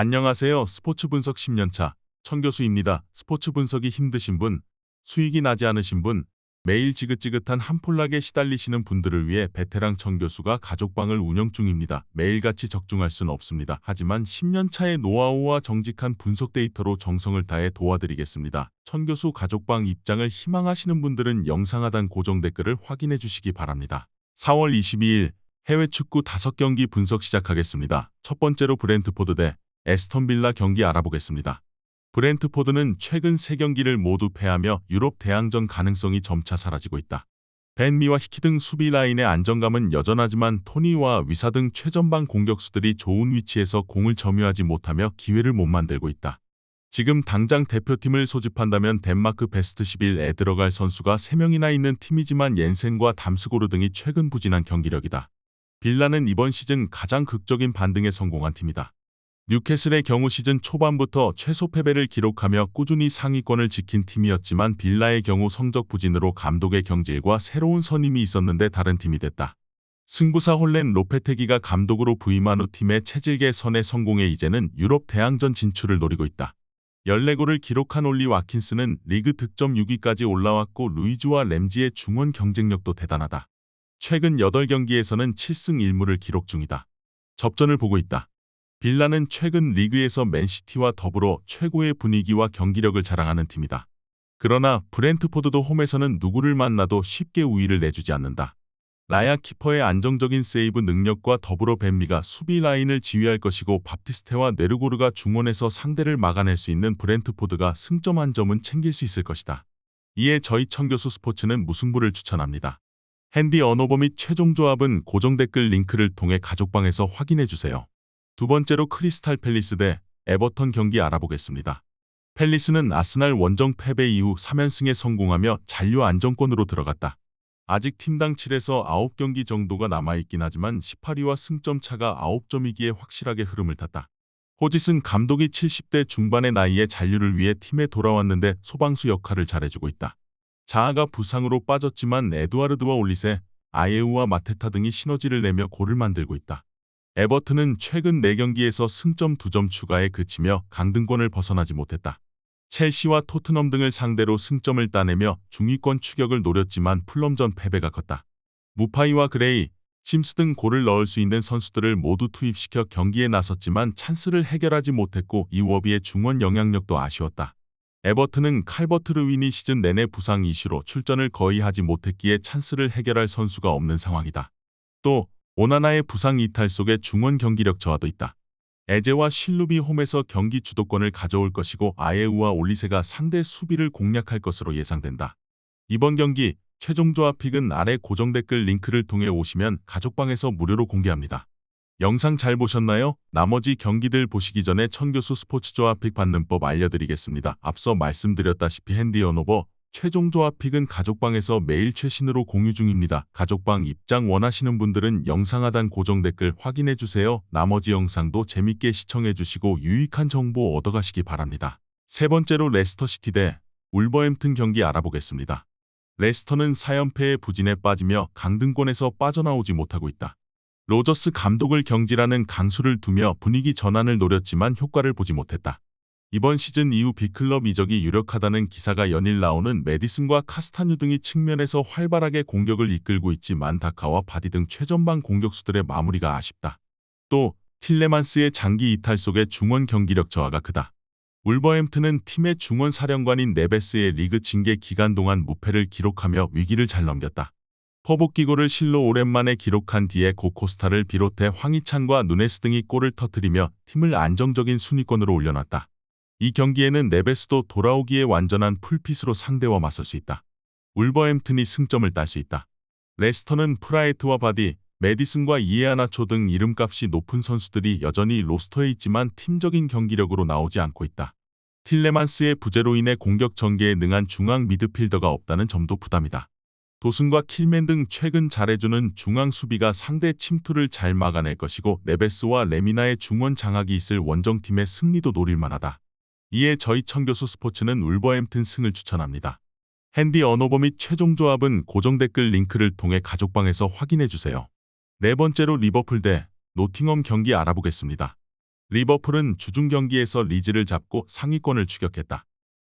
안녕하세요. 스포츠 분석 10년차 천교수입니다. 스포츠 분석이 힘드신 분, 수익이 나지 않으신 분, 매일 지긋지긋한 한폴락에 시달리시는 분들을 위해 베테랑 천교수가 가족방을 운영 중입니다. 매일같이 적중할 수는 없습니다. 하지만 10년차의 노하우와 정직한 분석 데이터로 정성을 다해 도와드리겠습니다. 천교수 가족방 입장을 희망하시는 분들은 영상 하단 고정 댓글을 확인해 주시기 바랍니다. 4월 22일 해외 축구 5경기 분석 시작하겠습니다. 첫 번째로 브렌트포드 대 에스턴 빌라 경기 알아보겠습니다. 브렌트포드는 최근 3경기를 모두 패하며 유럽 대항전 가능성이 점차 사라지고 있다. 벤미와 히키 등 수비 라인의 안정감은 여전하지만 토니와 위사 등 최전방 공격수들이 좋은 위치에서 공을 점유하지 못하며 기회를 못 만들고 있다. 지금 당장 대표팀을 소집한다면 덴마크 베스트 11에 들어갈 선수가 3명이나 있는 팀이지만 옌센과 담스고르 등이 최근 부진한 경기력이다. 빌라는 이번 시즌 가장 극적인 반등에 성공한 팀이다. 뉴캐슬의 경우 시즌 초반부터 최소 패배를 기록하며 꾸준히 상위권을 지킨 팀이었지만 빌라의 경우 성적 부진으로 감독의 경질과 새로운 선임이 있었는데 다른 팀이 됐다. 승부사 홀렌 로페테기가 감독으로 부임한 후 팀의 체질 개선에 성공해 이제는 유럽 대항전 진출을 노리고 있다. 14골을 기록한 올리 와킨스는 리그 득점 6위까지 올라왔고 루이즈와 램지의 중원 경쟁력도 대단하다. 최근 8경기에서는 7승 1무를 기록 중이다. 접전을 보고 있다. 빌라는 최근 리그에서 맨시티와 더불어 최고의 분위기와 경기력을 자랑하는 팀이다. 그러나 브렌트포드도 홈에서는 누구를 만나도 쉽게 우위를 내주지 않는다. 라야 키퍼의 안정적인 세이브 능력과 더불어 벤미가 수비 라인을 지휘할 것이고 바프티스테와 네르고르가 중원에서 상대를 막아낼 수 있는 브렌트포드가 승점 한 점은 챙길 수 있을 것이다. 이에 저희 천교수 스포츠는 무승부를 추천합니다. 핸디 언오버 및 최종 조합은 고정 댓글 링크를 통해 가족방에서 확인해주세요. 두 번째로 크리스탈 팰리스 대 에버턴 경기 알아보겠습니다. 팰리스는 아스날 원정 패배 이후 3연승에 성공하며 잔류 안정권으로 들어갔다. 아직 팀당 7에서 9경기 정도가 남아있긴 하지만 18위와 승점 차가 9점이기에 확실하게 흐름을 탔다. 호짓은 감독이 70대 중반의 나이에 잔류를 위해 팀에 돌아왔는데 소방수 역할을 잘해주고 있다. 자아가 부상으로 빠졌지만 에두아르드와 올리세, 아예우와 마테타 등이 시너지를 내며 골을 만들고 있다. 에버튼은 최근 4경기에서 승점 2점 추가에 그치며 강등권을 벗어나지 못했다. 첼시와 토트넘 등을 상대로 승점을 따내며 중위권 추격을 노렸지만 풀럼전 패배가 컸다. 무파이와 그레이, 심스 등 골을 넣을 수 있는 선수들을 모두 투입시켜 경기에 나섰지만 찬스를 해결하지 못했고 이 워비의 중원 영향력도 아쉬웠다. 에버튼은 칼버트 르윈이 시즌 내내 부상 이슈로 출전을 거의 하지 못했기에 찬스를 해결할 선수가 없는 상황이다. 또 오나나의 부상 이탈 속에 중원 경기력 저하도 있다. 에제와 실루비 홈에서 경기 주도권을 가져올 것이고 아예우와 올리세가 상대 수비를 공략할 것으로 예상된다. 이번 경기 최종 조합 픽은 아래 고정 댓글 링크를 통해 오시면 가족방에서 무료로 공개합니다. 영상 잘 보셨나요? 나머지 경기들 보시기 전에 천교수 스포츠 조합 픽 받는 법 알려드리겠습니다. 앞서 말씀드렸다시피 핸디 언오버 최종 조합 픽은 가족방에서 매일 최신으로 공유 중입니다. 가족방 입장 원하시는 분들은 영상 하단 고정 댓글 확인해주세요. 나머지 영상도 재밌게 시청해주시고 유익한 정보 얻어가시기 바랍니다. 세 번째로 레스터시티 대 울버햄튼 경기 알아보겠습니다. 레스터는 4연패의 부진에 빠지며 강등권에서 빠져나오지 못하고 있다. 로저스 감독을 경질하는 강수를 두며 분위기 전환을 노렸지만 효과를 보지 못했다. 이번 시즌 이후 빅클럽 이적이 유력하다는 기사가 연일 나오는 메디슨과 카스타뉴 등이 측면에서 활발하게 공격을 이끌고 있지만 다카와 바디 등 최전방 공격수들의 마무리가 아쉽다. 또 틸레만스의 장기 이탈 속에 중원 경기력 저하가 크다. 울버햄튼은 팀의 중원 사령관인 네베스의 리그 징계 기간 동안 무패를 기록하며 위기를 잘 넘겼다. 퍼복기고를 실로 오랜만에 기록한 뒤에 고코스타를 비롯해 황희찬과 누네스 등이 골을 터뜨리며 팀을 안정적인 순위권으로 올려놨다. 이 경기에는 네베스도 돌아오기에 완전한 풀핏으로 상대와 맞설 수 있다. 울버햄튼이 승점을 딸 수 있다. 레스터는 프라이트와 바디, 메디슨과 이에아나초 등 이름값이 높은 선수들이 여전히 로스터에 있지만 팀적인 경기력으로 나오지 않고 있다. 틸레만스의 부재로 인해 공격 전개에 능한 중앙 미드필더가 없다는 점도 부담이다. 도슨과 킬맨 등 최근 잘해주는 중앙 수비가 상대 침투를 잘 막아낼 것이고 네베스와 레미나의 중원 장악이 있을 원정팀의 승리도 노릴만하다. 이에 저희 천교수 스포츠는 울버햄튼 승을 추천합니다. 핸디 언오버 및 최종 조합은 고정 댓글 링크를 통해 가족방에서 확인해주세요. 네 번째로 리버풀 대 노팅엄 경기 알아보겠습니다. 리버풀은 주중 경기에서 리즈를 잡고 상위권을 추격했다.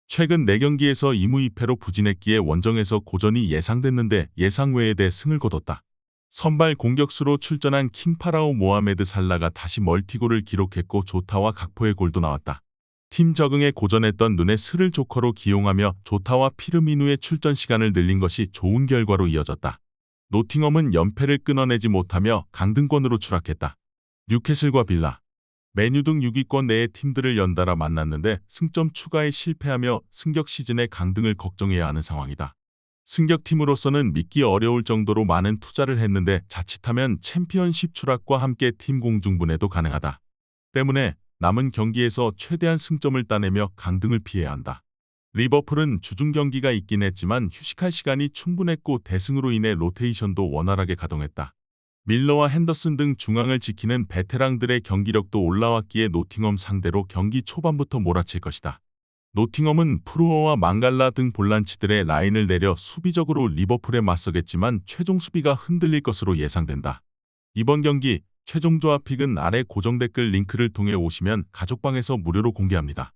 최근 4경기에서 2무 2패로 부진했기에 원정에서 고전이 예상됐는데 예상 외의 대승을 거뒀다. 선발 공격수로 출전한 킹파라오 모하메드 살라가 다시 멀티골을 기록했고 조타와 각포의 골도 나왔다. 팀 적응에 고전했던 눈에 스를 조커로 기용하며 조타와 피르미누의 출전 시간을 늘린 것이 좋은 결과로 이어졌다. 노팅엄은 연패를 끊어내지 못하며 강등권으로 추락했다. 뉴캐슬과 빌라, 메뉴 등 6위권 내의 팀들을 연달아 만났는데 승점 추가에 실패하며 승격 시즌의 강등을 걱정해야 하는 상황이다. 승격팀으로서는 믿기 어려울 정도로 많은 투자를 했는데 자칫하면 챔피언십 추락과 함께 팀 공중분해도 가능하다. 때문에 남은 경기에서 최대한 승점을 따내며 강등을 피해야 한다. 리버풀은 주중 경기가 있긴 했지만 휴식할 시간이 충분했고 대승으로 인해 로테이션도 원활하게 가동했다. 밀러와 핸더슨 등 중앙을 지키는 베테랑들의 경기력도 올라왔기에 노팅엄 상대로 경기 초반부터 몰아칠 것이다. 노팅엄은 프루어와 망갈라 등 볼란치들의 라인을 내려 수비적으로 리버풀에 맞서겠지만 최종 수비가 흔들릴 것으로 예상된다. 이번 경기 최종 조합픽은 아래 고정 댓글 링크를 통해 오시면 가족방에서 무료로 공개합니다.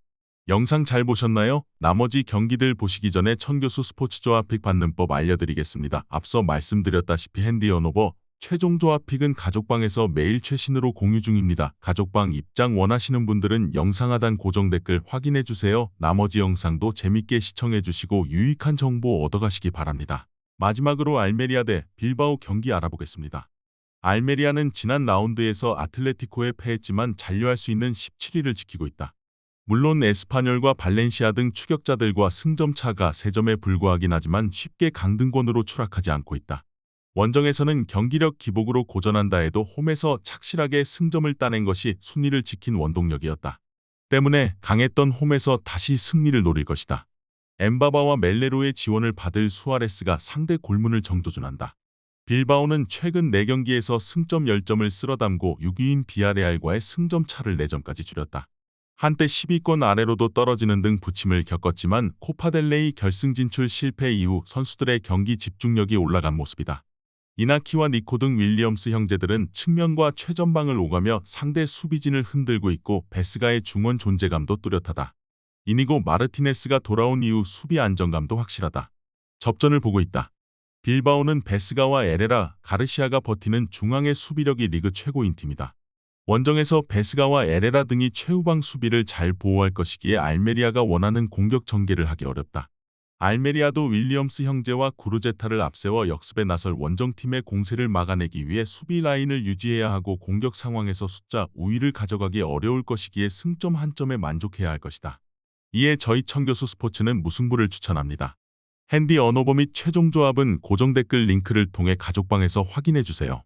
영상 잘 보셨나요? 나머지 경기들 보시기 전에 천교수 스포츠 조합픽 받는 법 알려드리겠습니다. 앞서 말씀드렸다시피 핸디 언오버 최종 조합픽은 가족방에서 매일 최신으로 공유 중입니다. 가족방 입장 원하시는 분들은 영상 하단 고정 댓글 확인해주세요. 나머지 영상도 재밌게 시청해주시고 유익한 정보 얻어가시기 바랍니다. 마지막으로 알메리아 대 빌바오 경기 알아보겠습니다. 알메리아는 지난 라운드에서 아틀레티코에 패했지만 잔류할 수 있는 17위를 지키고 있다. 물론 에스파뇰과 발렌시아 등 추격자들과 승점 차가 3점에 불과하긴 하지만 쉽게 강등권으로 추락하지 않고 있다. 원정에서는 경기력 기복으로 고전한다 해도 홈에서 착실하게 승점을 따낸 것이 순위를 지킨 원동력이었다. 때문에 강했던 홈에서 다시 승리를 노릴 것이다. 엠바바와 멜레로의 지원을 받을 수아레스가 상대 골문을 정조준한다. 빌바오는 최근 4경기에서 승점 10점을 쓸어담고 6위인 비아레알과의 승점 차를 4점까지 줄였다. 한때 10위권 아래로도 떨어지는 등 부침을 겪었지만 코파델레이 결승 진출 실패 이후 선수들의 경기 집중력이 올라간 모습이다. 이나키와 니코 등 윌리엄스 형제들은 측면과 최전방을 오가며 상대 수비진을 흔들고 있고 베스가의 중원 존재감도 뚜렷하다. 이니고 마르티네스가 돌아온 이후 수비 안정감도 확실하다. 접전을 보고 있다. 빌바오는 베스가와 에레라, 가르시아가 버티는 중앙의 수비력이 리그 최고인 팀이다. 원정에서 베스가와 에레라 등이 최후방 수비를 잘 보호할 것이기에 알메리아가 원하는 공격 전개를 하기 어렵다. 알메리아도 윌리엄스 형제와 구르제타를 앞세워 역습에 나설 원정팀의 공세를 막아내기 위해 수비 라인을 유지해야 하고 공격 상황에서 숫자 우위를 가져가기 어려울 것이기에 승점 한 점에 만족해야 할 것이다. 이에 저희 천교수 스포츠는 무승부를 추천합니다. 핸디 언오버 및 최종 조합은 고정 댓글 링크를 통해 가족방에서 확인해주세요.